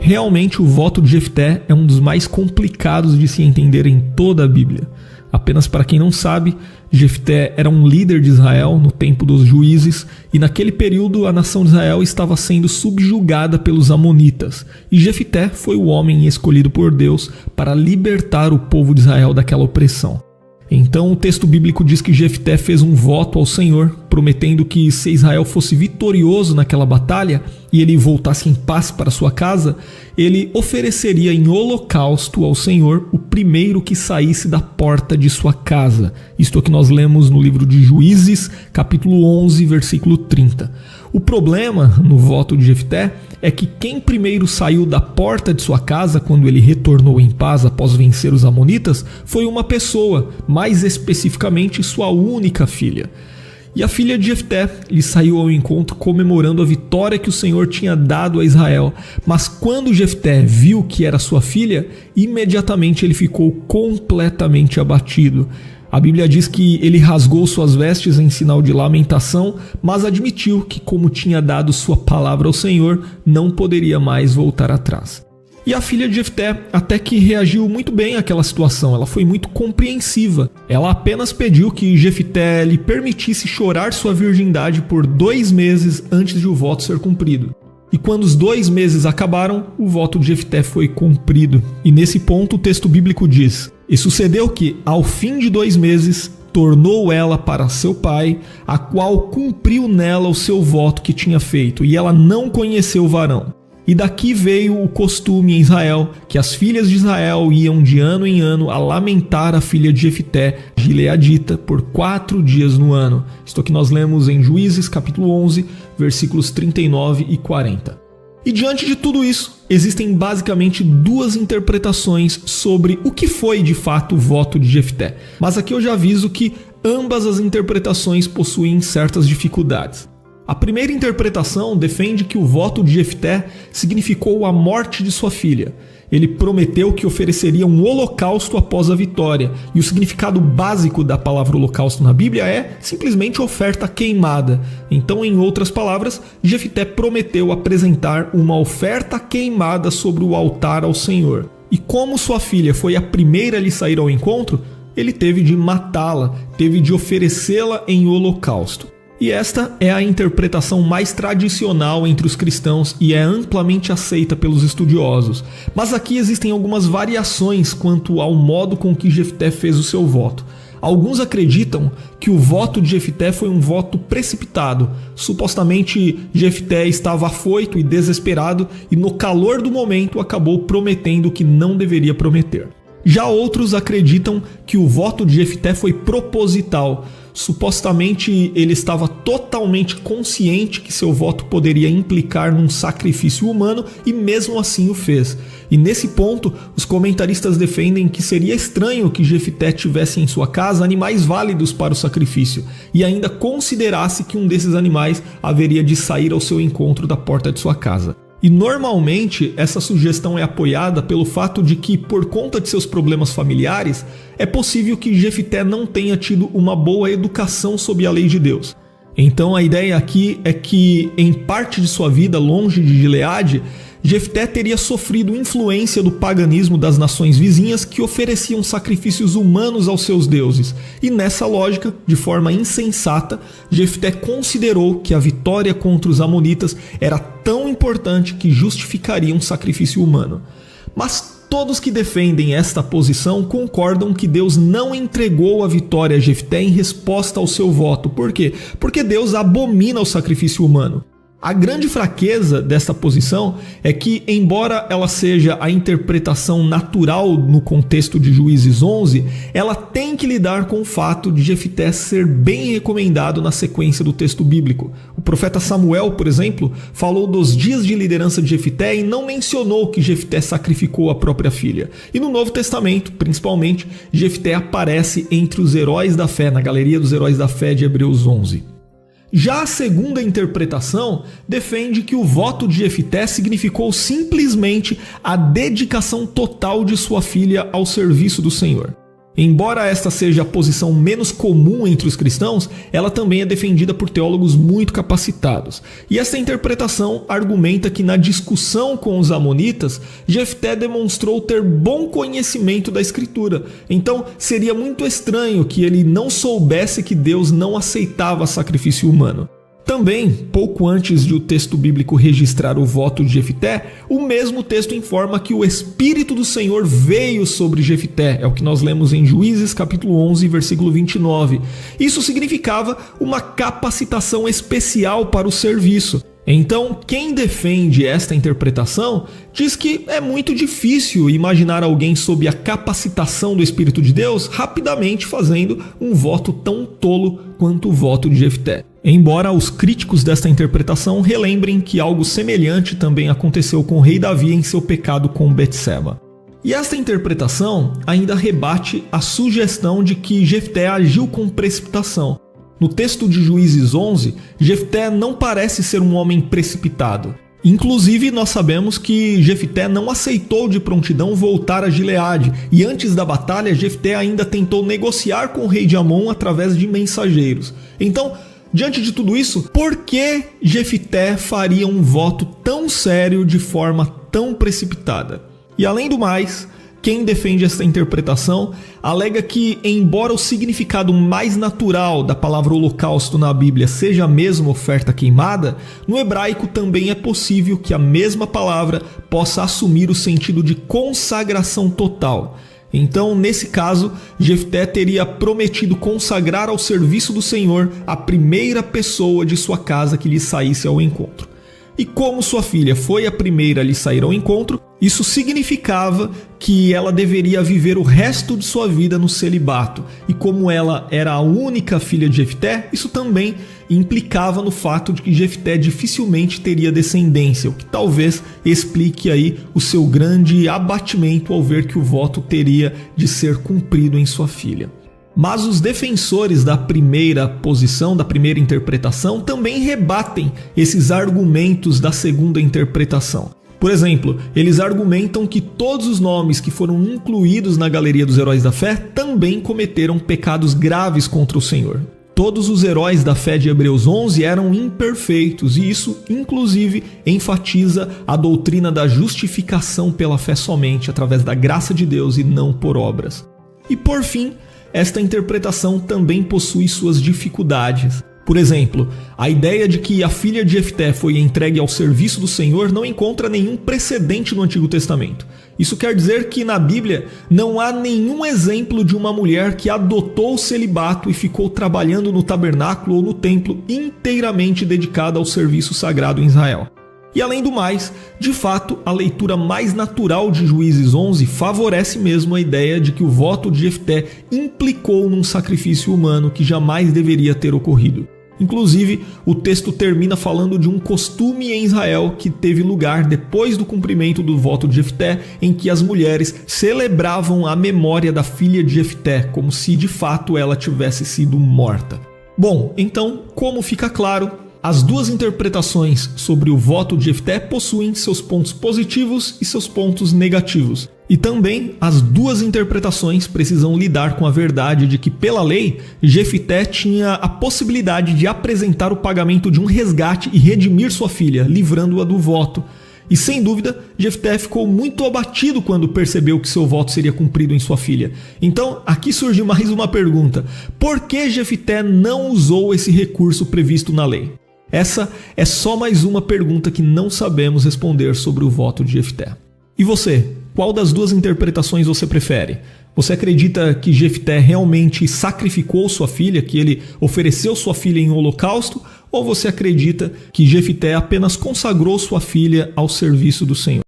Realmente o voto de Jefté é um dos mais complicados de se entender em toda a Bíblia. Apenas para quem não sabe, Jefté era um líder de Israel no tempo dos juízes e naquele período a nação de Israel estava sendo subjugada pelos amonitas e Jefté foi o homem escolhido por Deus para libertar o povo de Israel daquela opressão. Então o texto bíblico diz que Jefté fez um voto ao Senhor, prometendo que se Israel fosse vitorioso naquela batalha e ele voltasse em paz para sua casa, ele ofereceria em holocausto ao Senhor o primeiro que saísse da porta de sua casa. Isto é o que nós lemos no livro de Juízes, capítulo 11, versículo 30. O problema no voto de Jefté é que quem primeiro saiu da porta de sua casa quando ele retornou em paz após vencer os amonitas foi uma pessoa, mais especificamente sua única filha. E a filha de Jefté lhe saiu ao encontro comemorando a vitória que o Senhor tinha dado a Israel. Mas quando Jefté viu que era sua filha, imediatamente ele ficou completamente abatido. A Bíblia diz que ele rasgou suas vestes em sinal de lamentação, mas admitiu que, como tinha dado sua palavra ao Senhor, não poderia mais voltar atrás. E a filha de Jefté até que reagiu muito bem àquela situação, ela foi muito compreensiva. Ela apenas pediu que Jefté lhe permitisse chorar sua virgindade por 2 meses antes de o voto ser cumprido. E quando os 2 meses acabaram, o voto de Jefté foi cumprido. E nesse ponto o texto bíblico diz: "E sucedeu que, ao fim de 2 meses, tornou ela para seu pai, a qual cumpriu nela o seu voto que tinha feito, e ela não conheceu o varão. E daqui veio o costume em Israel, que as filhas de Israel iam de ano em ano a lamentar a filha de Jefté, gileadita, por 4 dias no ano." Isto que nós lemos em Juízes, capítulo 11, versículos 39 e 40. E diante de tudo isso, existem basicamente 2 interpretações sobre o que foi de fato o voto de Jefté. Mas aqui eu já aviso que ambas as interpretações possuem certas dificuldades. A primeira interpretação defende que o voto de Jefté significou a morte de sua filha. Ele prometeu que ofereceria um holocausto após a vitória, e o significado básico da palavra holocausto na Bíblia é simplesmente oferta queimada. Então, em outras palavras, Jefté prometeu apresentar uma oferta queimada sobre o altar ao Senhor. E como sua filha foi a primeira a lhe sair ao encontro, ele teve de matá-la, teve de oferecê-la em holocausto. E esta é a interpretação mais tradicional entre os cristãos e é amplamente aceita pelos estudiosos. Mas aqui existem algumas variações quanto ao modo com que Jefté fez o seu voto. Alguns acreditam que o voto de Jefté foi um voto precipitado. Supostamente Jefté estava afoito e desesperado e no calor do momento acabou prometendo o que não deveria prometer. Já outros acreditam que o voto de Jefté foi proposital. Supostamente ele estava totalmente consciente que seu voto poderia implicar num sacrifício humano e mesmo assim o fez. E nesse ponto, os comentaristas defendem que seria estranho que Jefté tivesse em sua casa animais válidos para o sacrifício e ainda considerasse que um desses animais haveria de sair ao seu encontro da porta de sua casa. E normalmente essa sugestão é apoiada pelo fato de que, por conta de seus problemas familiares, é possível que Jefté não tenha tido uma boa educação sob a lei de Deus. Então a ideia aqui é que, em parte de sua vida longe de Gileade, Jefté teria sofrido influência do paganismo das nações vizinhas que ofereciam sacrifícios humanos aos seus deuses. E nessa lógica, de forma insensata, Jefté considerou que a vitória contra os amonitas era tão importante que justificaria um sacrifício humano. Mas todos que defendem esta posição concordam que Deus não entregou a vitória a Jefté em resposta ao seu voto. Por quê? Porque Deus abomina o sacrifício humano. A grande fraqueza dessa posição é que, embora ela seja a interpretação natural no contexto de Juízes 11, ela tem que lidar com o fato de Jefté ser bem recomendado na sequência do texto bíblico. O profeta Samuel, por exemplo, falou dos dias de liderança de Jefté e não mencionou que Jefté sacrificou a própria filha. E no Novo Testamento, principalmente, Jefté aparece entre os heróis da fé, na galeria dos heróis da fé de Hebreus 11. Já a segunda interpretação defende que o voto de Jefté significou simplesmente a dedicação total de sua filha ao serviço do Senhor. Embora esta seja a posição menos comum entre os cristãos, ela também é defendida por teólogos muito capacitados. E esta interpretação argumenta que na discussão com os amonitas, Jefté demonstrou ter bom conhecimento da Escritura. Então seria muito estranho que ele não soubesse que Deus não aceitava sacrifício humano. Também, pouco antes de o texto bíblico registrar o voto de Jefté, o mesmo texto informa que o Espírito do Senhor veio sobre Jefté. É o que nós lemos em Juízes capítulo 11, versículo 29. Isso significava uma capacitação especial para o serviço. Então, quem defende esta interpretação diz que é muito difícil imaginar alguém sob a capacitação do Espírito de Deus rapidamente fazendo um voto tão tolo quanto o voto de Jefté. Embora os críticos desta interpretação relembrem que algo semelhante também aconteceu com o rei Davi em seu pecado com Betseba. E esta interpretação ainda rebate a sugestão de que Jefté agiu com precipitação. No texto de Juízes 11, Jefté não parece ser um homem precipitado. Inclusive, nós sabemos que Jefté não aceitou de prontidão voltar a Gileade, e antes da batalha, Jefté ainda tentou negociar com o rei de Amon através de mensageiros. Então, diante de tudo isso, por que Jefté faria um voto tão sério de forma tão precipitada? E além do mais, quem defende essa interpretação alega que, embora o significado mais natural da palavra holocausto na Bíblia seja a mesma oferta queimada, no hebraico também é possível que a mesma palavra possa assumir o sentido de consagração total. Então, nesse caso, Jefté teria prometido consagrar ao serviço do Senhor a primeira pessoa de sua casa que lhe saísse ao encontro. E como sua filha foi a primeira a lhe sair ao encontro, isso significava que ela deveria viver o resto de sua vida no celibato. E como ela era a única filha de Jefté, isso também implicava no fato de que Jefté dificilmente teria descendência, o que talvez explique aí o seu grande abatimento ao ver que o voto teria de ser cumprido em sua filha. Mas os defensores da primeira posição, da primeira interpretação, também rebatem esses argumentos da segunda interpretação. Por exemplo, eles argumentam que todos os nomes que foram incluídos na galeria dos heróis da fé também cometeram pecados graves contra o Senhor. Todos os heróis da fé de Hebreus 11 eram imperfeitos, e isso, inclusive, enfatiza a doutrina da justificação pela fé somente, através da graça de Deus e não por obras. E por fim, esta interpretação também possui suas dificuldades. Por exemplo, a ideia de que a filha de Jefté foi entregue ao serviço do Senhor não encontra nenhum precedente no Antigo Testamento. Isso quer dizer que na Bíblia não há nenhum exemplo de uma mulher que adotou o celibato e ficou trabalhando no tabernáculo ou no templo inteiramente dedicada ao serviço sagrado em Israel. E além do mais, de fato, a leitura mais natural de Juízes 11 favorece mesmo a ideia de que o voto de Jefté implicou num sacrifício humano que jamais deveria ter ocorrido. Inclusive, o texto termina falando de um costume em Israel que teve lugar depois do cumprimento do voto de Jefté, em que as mulheres celebravam a memória da filha de Jefté, como se de fato ela tivesse sido morta. Bom, então, como fica claro, as duas interpretações sobre o voto de Jefté possuem seus pontos positivos e seus pontos negativos. E também as duas interpretações precisam lidar com a verdade de que, pela lei, Jefté tinha a possibilidade de apresentar o pagamento de um resgate e redimir sua filha, livrando-a do voto. E sem dúvida, Jefté ficou muito abatido quando percebeu que seu voto seria cumprido em sua filha. Então, aqui surge mais uma pergunta: por que Jefté não usou esse recurso previsto na lei? Essa é só mais uma pergunta que não sabemos responder sobre o voto de Jefté. E você? Qual das duas interpretações você prefere? Você acredita que Jefté realmente sacrificou sua filha, que ele ofereceu sua filha em holocausto? Ou você acredita que Jefté apenas consagrou sua filha ao serviço do Senhor?